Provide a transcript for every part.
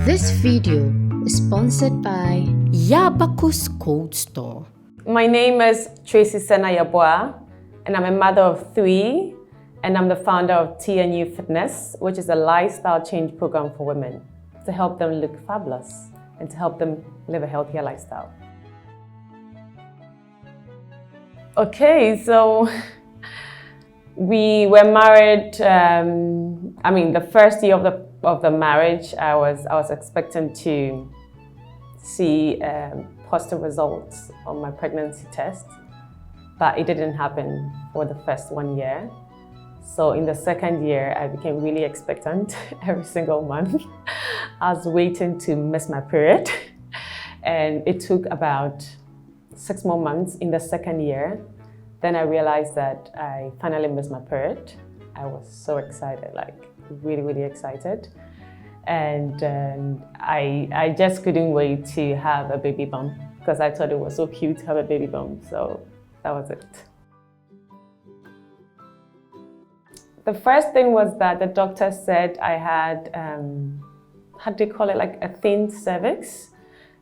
This video is sponsored by Yabakus Coldstores. My name is Tracy of TNYou, and I'm a mother of 3, and I'm the founder of TNYou Fitness, which is a lifestyle change program for women to help them look fabulous and to help them live a healthier lifestyle. Okay, so we were married. The first year of the marriage, I was expecting to see positive results on my pregnancy test, but it didn't happen for the first 1 year. So in the second year, I became really expectant every single month. I was waiting to miss my period, and it took about 6 more months in the second year. Then I realized that I finally missed my period. I was so excited, like really, really excited. And I just couldn't wait to have a baby bump because I thought it was so cute to have a baby bump. So that was it. The first thing was that the doctor said I had, how do you call it, like a thin cervix.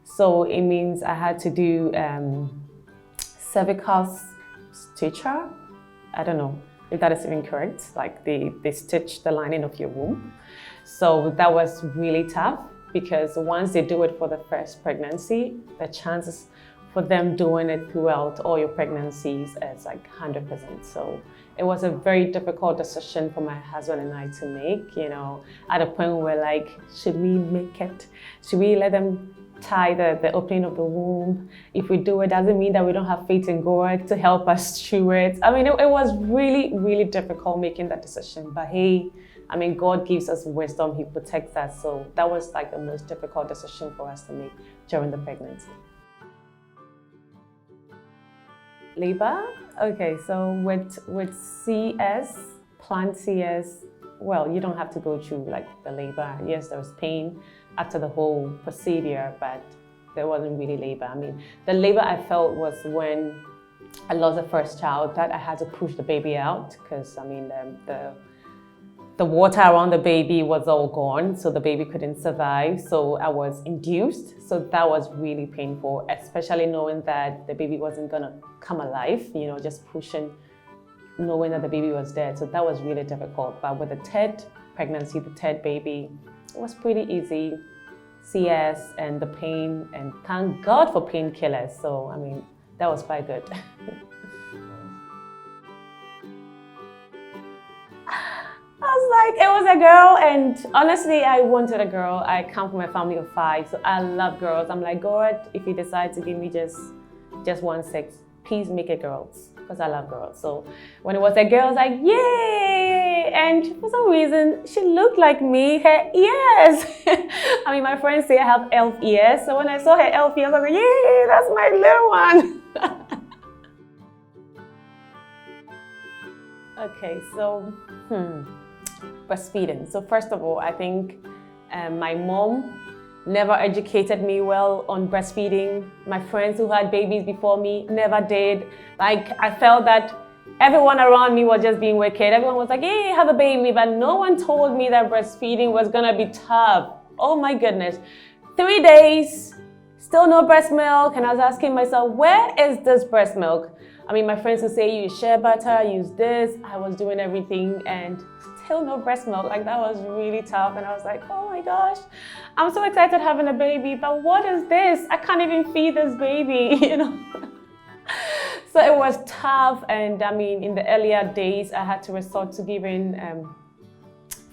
So it means I had to do cervical stitcher. I don't know if that is even correct. Like they stitch the lining of your womb. So that was really tough because once they do it for the first pregnancy, the chances for them doing it throughout all your pregnancies is like 100%. So it was a very difficult decision for my husband and I to make, at a point where like, should we make it? Should we let them tie the opening of the womb? If we do it, doesn't mean that we don't have faith in God to help us through it. It was really, really difficult making that decision. But hey, God gives us wisdom, He protects us. So that was like the most difficult decision for us to make during the pregnancy. Labor? Okay, so with CS, planned CS, well, you don't have to go through like the labor. Yes, there was pain after the whole procedure, but there wasn't really labor. The labor I felt was when I lost the first child, that I had to push the baby out because the water around the baby was all gone, so the baby couldn't survive. So I was induced. So that was really painful, especially knowing that the baby wasn't gonna come alive, just pushing, knowing that the baby was dead. So that was really difficult. But with the third pregnancy, the third baby, it was pretty easy. CS and the pain, and thank God for painkillers. So, that was quite good. It was a girl, and honestly, I wanted a girl. I come from a family of 5, so I love girls. I'm like, God, if you decide to give me just one sex, please make it girls, because I love girls. So when it was a girl, I was like, yay! And for some reason, she looked like me, her ears. My friends say I have elf ears, so when I saw her elf ears, I was like, yay, that's my little one. Okay, so, breastfeeding. So first of all, I think my mom never educated me well on breastfeeding. My friends who had babies before me never did. I felt that everyone around me was just being wicked. Everyone was like, hey, have a baby, but no one told me that breastfeeding was gonna be tough. Oh my goodness. 3 days, still no breast milk, and I was asking myself, where is this breast milk? My friends would say, use shea butter, use this. I was doing everything and still no breast milk. That was really tough. And I was like, oh my gosh, I'm so excited having a baby, but what is this? I can't even feed this baby, So it was tough. And in the earlier days, I had to resort to giving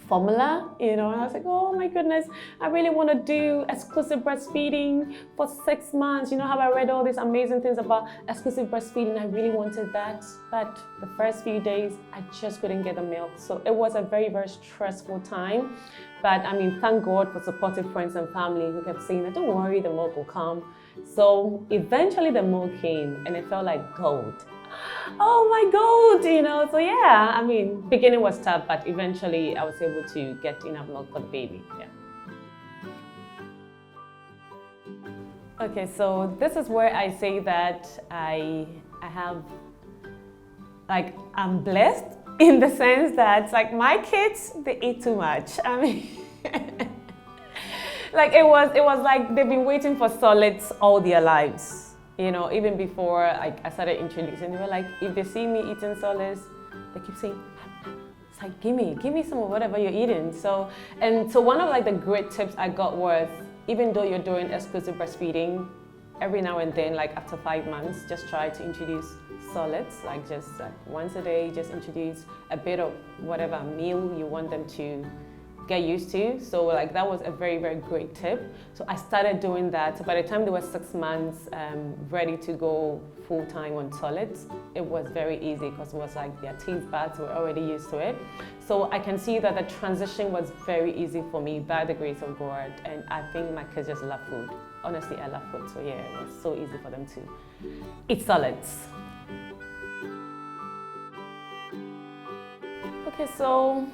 formula, and I was like, oh my goodness, I really want to do exclusive breastfeeding for 6 months. How I read all these amazing things about exclusive breastfeeding. I really wanted that, but the first few days, I just couldn't get the milk. So it was a very, very stressful time. But thank God for supportive friends and family who kept saying that, don't worry, the milk will come. So eventually the milk came and it felt like gold. Oh my God, so yeah, beginning was tough, but eventually I was able to get enough milk for the baby, yeah. Okay, so this is where I say that I have, I'm blessed in the sense that my kids, they eat too much. Like it was like they've been waiting for solids all their lives. You know, even before I started introducing, they were like, if they see me eating solids, they keep saying, it's like, give me some of whatever you're eating. So one of like the great tips I got was, even though you're doing exclusive breastfeeding, every now and then, like after 5 months, just try to introduce solids, like just once a day, just introduce a bit of whatever meal you want them to get used to. So like that was a very, very great tip. So I started doing that. So by the time they were 6 months, ready to go full time on solids, it was very easy because it was like their teeth baths were already used to it. So I can see that the transition was very easy for me by the grace of God. And I think my kids just love food. Honestly, I love food. So yeah, it was so easy for them to eat solids. Okay, so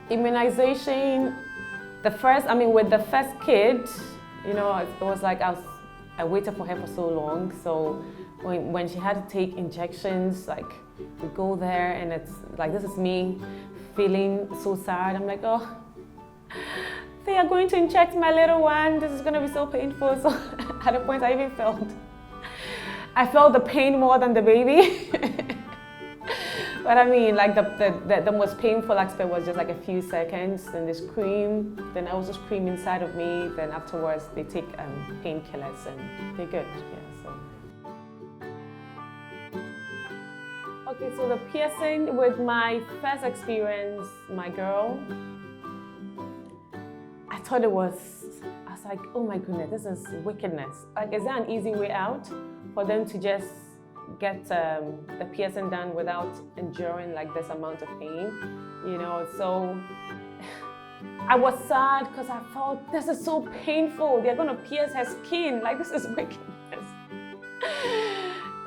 immunization, with the first kid, you know, it was like I waited for her for so long. So when she had to take injections, like we go there and it's like, this is me feeling so sad. I'm like, oh, they are going to inject my little one. This is going to be so painful. So at a point I even felt the pain more than the baby. But I mean, like the most painful aspect was just like a few seconds, then they scream, then I was just scream inside of me, then afterwards they take painkillers and they're good, yeah, so. Okay, so the piercing with my first experience, my girl, I thought I was like, oh my goodness, this is wickedness. Like, is there an easy way out for them to just get the piercing done without enduring like this amount of pain, you know? So I was sad because I thought, this is so painful. They're gonna pierce her skin. Like, this is wickedness.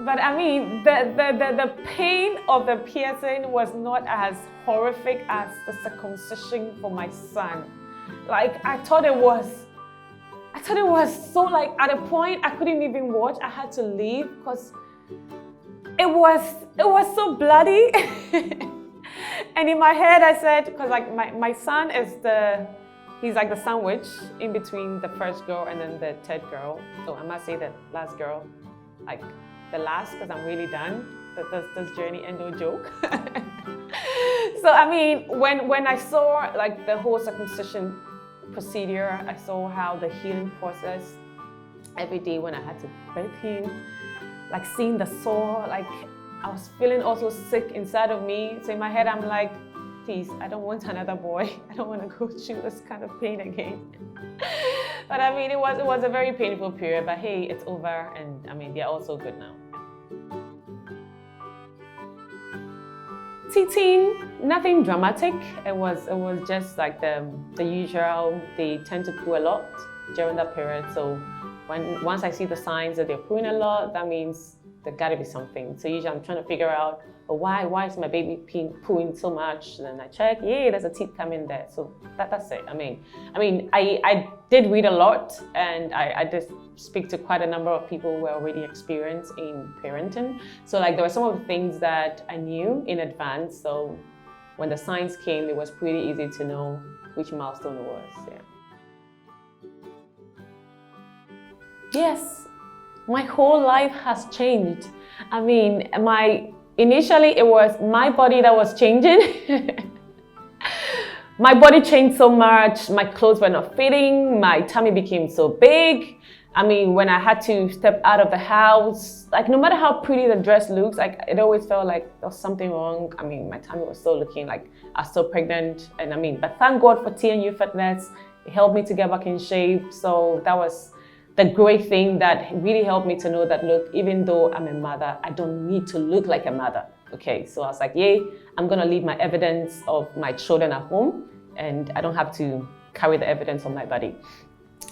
But I mean, the pain of the piercing was not as horrific as the circumcision for my son. Like, I thought it was so, like, at a point I couldn't even watch. I had to leave because it was so bloody. And in my head I said, because like my son is he's like the sandwich in between the first girl and then the third girl. So I must say the last girl, like the last, because I'm really done. This journey and no joke. So I mean, when I saw like the whole circumcision procedure, I saw how the healing process every day when I had to birth him, like seeing the sore, like I was feeling also sick inside of me. So in my head, I'm like, please, I don't want another boy. I don't want to go through this kind of pain again. But I mean, it was a very painful period, but hey, it's over. And I mean, they're all so good now. Teething, nothing dramatic. It was just like the usual. They tend to poo a lot during that period. So once I see the signs that they're pooing a lot, that means there gotta be something. So usually I'm trying to figure out, oh, why is my baby pooing so much? And then I check, yeah, there's a teeth coming there. So that's it. I mean, I did read a lot, and I did speak to quite a number of people who were already experienced in parenting. So like there were some of the things that I knew in advance. So when the signs came, it was pretty easy to know which milestone it was. Yeah. Yes, my whole life has changed. I mean, initially it was my body that was changing. My body changed so much, my clothes were not fitting, my tummy became so big. I mean, when I had to step out of the house, like no matter how pretty the dress looks, like it always felt like there was something wrong. I mean, my tummy was still looking like I was still pregnant. And I mean, but thank God for TNYou Fitness. It helped me to get back in shape. So that was the great thing that really helped me to know that, look, even though I'm a mother, I don't need to look like a mother. Okay, so I was like, yay, I'm gonna leave my evidence of my children at home, and I don't have to carry the evidence of my body.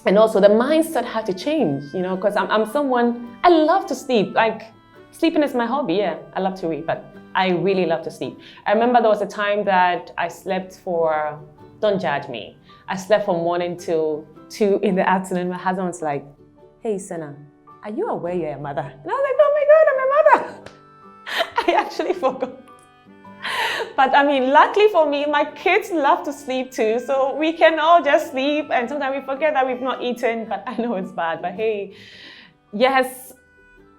And also the mindset had to change, you know, because I'm someone, I love to sleep. Like, sleeping is my hobby, yeah. I love to read, but I really love to sleep. I remember there was a time that I slept for, don't judge me, I slept from morning till 2 in the afternoon. My husband was like, hey, Senna, are you aware you're a mother? And I was like, oh my God, I'm a mother. I actually forgot. But I mean, luckily for me, my kids love to sleep too. So we can all just sleep, and sometimes we forget that we've not eaten, but I know it's bad. But hey, yes,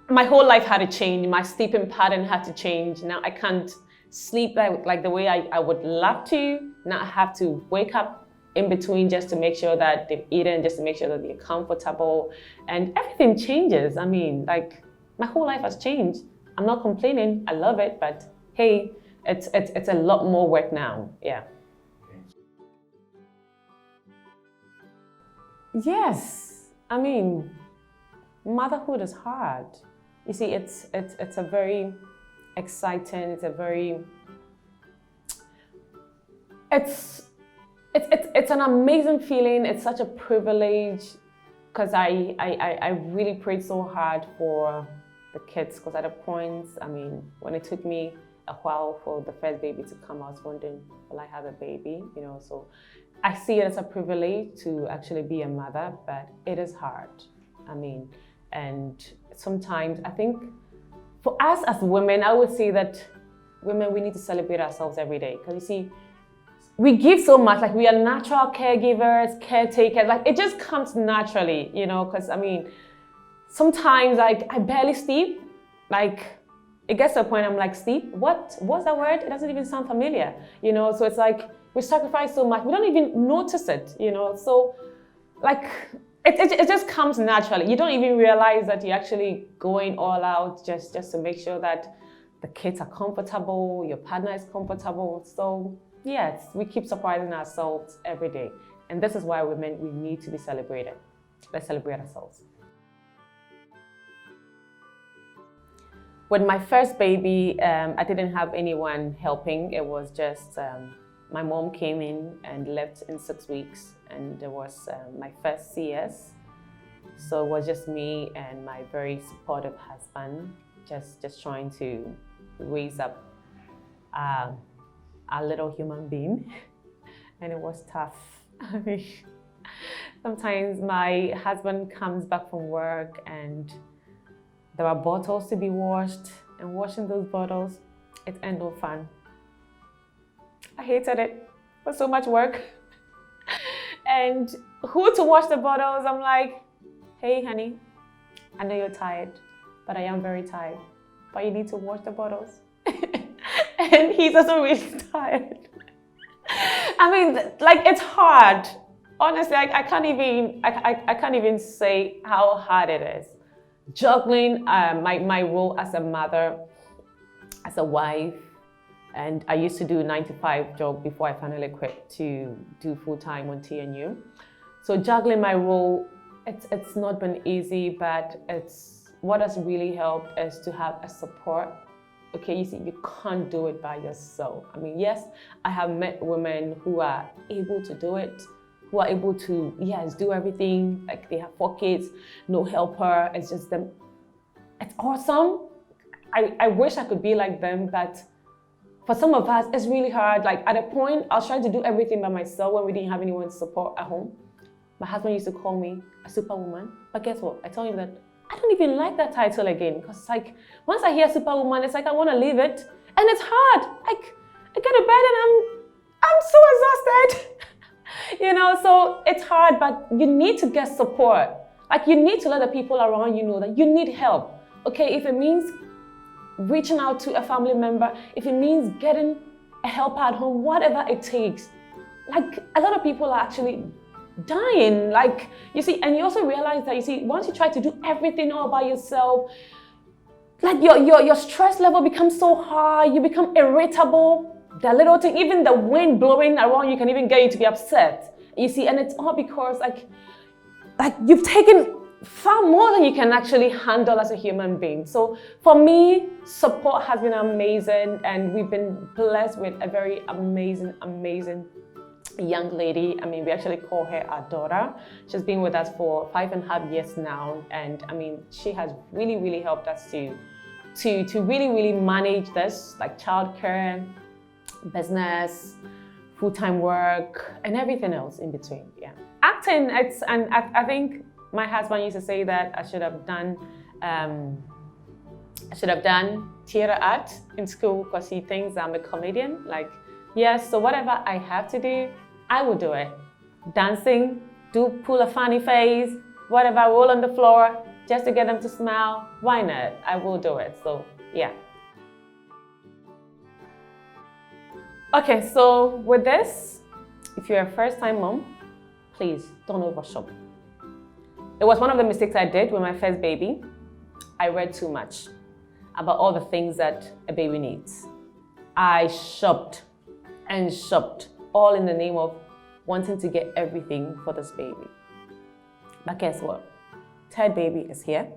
my whole life had to change. My sleeping pattern had to change. Now I can't sleep like the way I would love to. Now I have to wake up in between just to make sure that they've eaten, just to make sure that they're comfortable, and everything changes. I mean, like, my whole life has changed. I'm not complaining, I love it, but hey, it's a lot more work now, yeah. Yes, I mean, motherhood is hard. You see, it's a very exciting, it's an amazing feeling. It's such a privilege, because I really prayed so hard for the kids, because at a point, I mean, when it took me a while for the first baby to come, I was wondering, will I have a baby? You know, so I see it as a privilege to actually be a mother, but it is hard. I mean, and sometimes I think for us as women, I would say that women, we need to celebrate ourselves every day, because you see, we give so much, like we are natural caregivers, caretakers, like it just comes naturally, you know, because I mean, sometimes like I barely sleep, like it gets to a point I'm like, sleep? What's that word? It doesn't even sound familiar, you know, so it's like we sacrifice so much, we don't even notice it, you know, so like it just comes naturally. You don't even realize that you're actually going all out just to make sure that the kids are comfortable, your partner is comfortable, so yes, we keep surprising ourselves every day. And this is why women, we need to be celebrated. Let's celebrate ourselves. With my first baby, I didn't have anyone helping. It was just, my mom came in and left in 6 weeks, and it was my first CS. So it was just me and my very supportive husband, just trying to raise up a little human being, and it was tough. I mean, sometimes my husband comes back from work and there are bottles to be washed, and washing those bottles, it ain't no fun. I hated it. It was so much work. And who to wash the bottles? I'm like, hey honey, I know you're tired, but I am very tired, but you need to wash the bottles. And he's also really tired. I mean, like, it's hard. Honestly, I can't even say how hard it is. Juggling my role as a mother, as a wife, and I used to do a 9-to-5 job before I finally quit to do full-time on TNYou. So juggling my role, it's not been easy, but what has really helped is to have a support. Okay, you see, you can't do it by yourself. I mean, yes, I have met women who are able to do it, who are able to, yes, do everything. Like, they have 4 kids, no helper, it's just them. It's awesome. I wish I could be like them, but for some of us, it's really hard. Like, at a point, I was trying to do everything by myself when we didn't have anyone to support at home. My husband used to call me a superwoman, but guess what? I told him that I don't even like that title again, because it's like, once I hear superwoman, it's like I want to leave it, and it's hard. Like, I get to bed and I'm so exhausted. You know, so it's hard, but you need to get support. Like, you need to let the people around you know that you need help. Okay, if it means reaching out to a family member, if it means getting a helper at home, whatever it takes. Like, a lot of people are actually dying, like, you see, and you also realize that, you see, once you try to do everything all by yourself, like, your stress level becomes so high, you become irritable. The little thing, even the wind blowing around you can even get you to be upset, you see, and it's all because like you've taken far more than you can actually handle as a human being. So for me, support has been amazing, and we've been blessed with a very amazing young lady. I mean, we actually call her our daughter. She's been with us for 5.5 years now, and I mean, she has really helped us to really manage this, like childcare, business, full-time work, and everything else in between. Yeah, acting. I think my husband used to say that I should have done I should have done theater art in school because he thinks I'm a comedian. Like, yes, so whatever I have to do, I will do it. Dancing, pull a funny face, whatever, roll on the floor, just to get them to smile. Why not? I will do it. So, yeah. Okay, so with this, if you're a first-time mom, please don't overshop. It was one of the mistakes I did with my first baby. I read too much about all the things that a baby needs. I shopped and shopped, all in the name of wanting to get everything for this baby. But guess what? Third baby is here.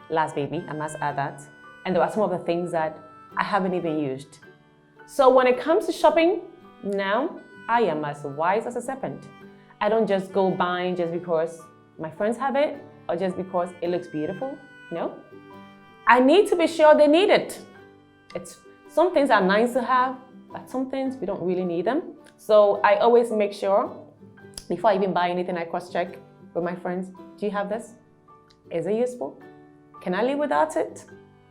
Last baby, I must add that. And there are some of the things that I haven't even used. So when it comes to shopping, now I am as wise as a serpent. I don't just go buying just because my friends have it or just because it looks beautiful. No. I need to be sure they need it. Some things are nice to have, but some things we don't really need them. So I always make sure, before I even buy anything, I cross-check with my friends. Do you have this? Is it useful? Can I live without it?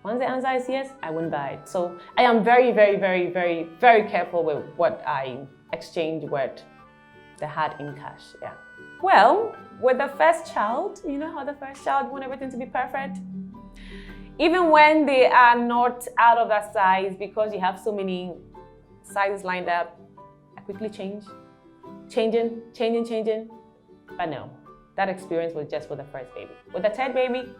Once the answer is yes, I wouldn't buy it. So I am very, very, very, very, very careful with what I exchange with the hard in cash. Yeah. Well, with the first child, you know how the first child want everything to be perfect? Even when they are not out of that size, because you have so many sizes lined up, I quickly changing. But no, that experience was just for the first baby. With the third baby,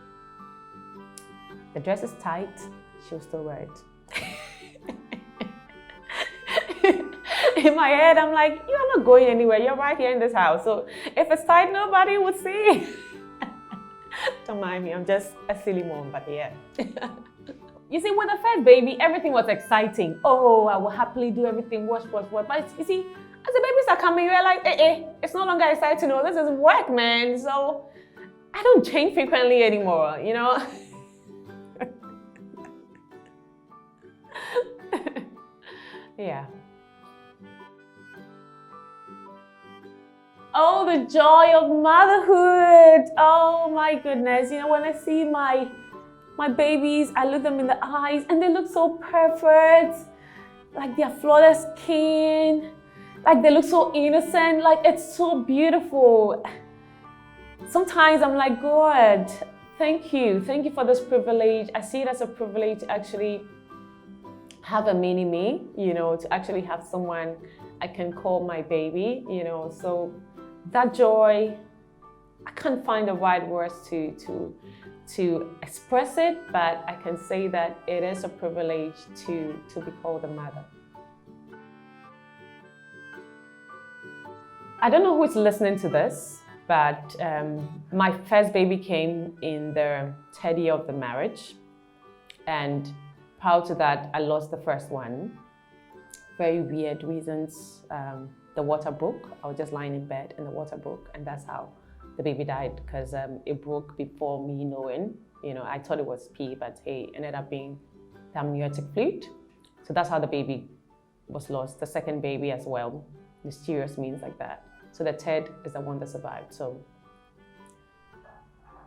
the dress is tight, she'll still wear it. In my head, I'm like, you're not going anywhere, you're right here in this house. So if it's tight, nobody would see. Don't mind me, I'm just a silly mom, but yeah. You see, with the first baby, everything was exciting. Oh, I will happily do everything, wash. But you see, as the babies are coming, you're like, it's no longer exciting. No, this is work, man. So I don't change frequently anymore, you know? Yeah. Oh, the joy of motherhood. Oh my goodness. You know, when I see my babies, I look them in the eyes and they look so perfect. Like their flawless skin. Like they look so innocent. Like it's so beautiful. Sometimes I'm like, God, thank you. Thank you for this privilege. I see it as a privilege to actually have a mini me, you know, to actually have someone I can call my baby, you know. So that joy, I can't find the right words to express it, but I can say that it is a privilege to be called a mother. I don't know who is listening to this, but my first baby came in the third year of the marriage, and prior to that, I lost the first one. Very weird reasons. The water broke. I was just lying in bed and the water broke, and that's how the baby died, because it broke before me knowing. You know, I thought it was pee, but hey, it ended up being the amniotic fluid. So that's how the baby was lost. The second baby as well, mysterious means like that. So the third is the one that survived. So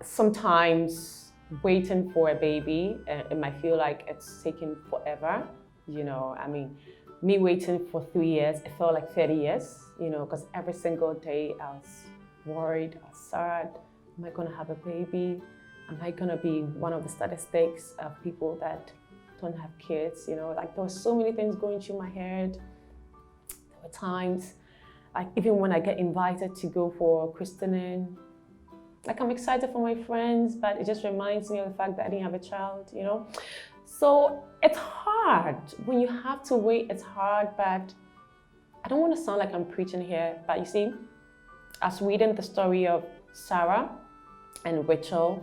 sometimes waiting for a baby, it might feel like it's taking forever. You know, I mean, me waiting for 3 years, it felt like 30 years, you know, because every single day I was worried, I was sad. Am I going to have a baby? Am I going to be one of the statistics of people that don't have kids? You know, like there were so many things going through my head. There were times, like even when I get invited to go for christening, like I'm excited for my friends, but it just reminds me of the fact that I didn't have a child, you know? So it's hard. When you have to wait, it's hard, but I don't want to sound like I'm preaching here, but you see, I was reading the story of Sarah and Rachel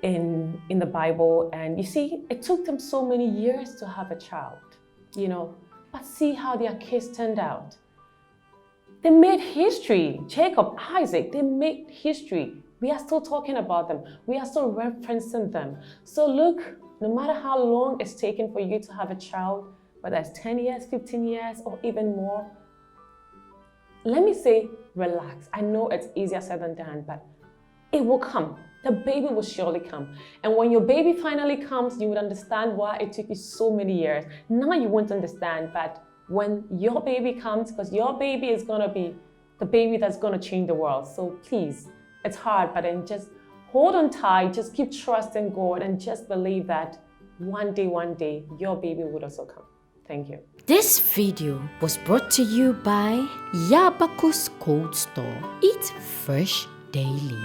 in the Bible, and you see, it took them so many years to have a child, you know, but see how their kids turned out. They made history. Jacob, Isaac, they made history. We are still talking about them. We are still referencing them. So look, no matter how long it's taken for you to have a child, whether it's 10 years, 15 years, or even more, let me say, relax. I know it's easier said than done, but it will come. the baby will surely come. And when your baby finally comes, you would understand why it took you so many years. Now you won't understand, but when your baby comes, because your baby is going to be the baby that's going to change the world. So please, it's hard, but then just hold on tight, just keep trusting God, and just believe that one day, your baby would also come. Thank you. This video was brought to you by Yabakus Coldstores. Eat fresh daily.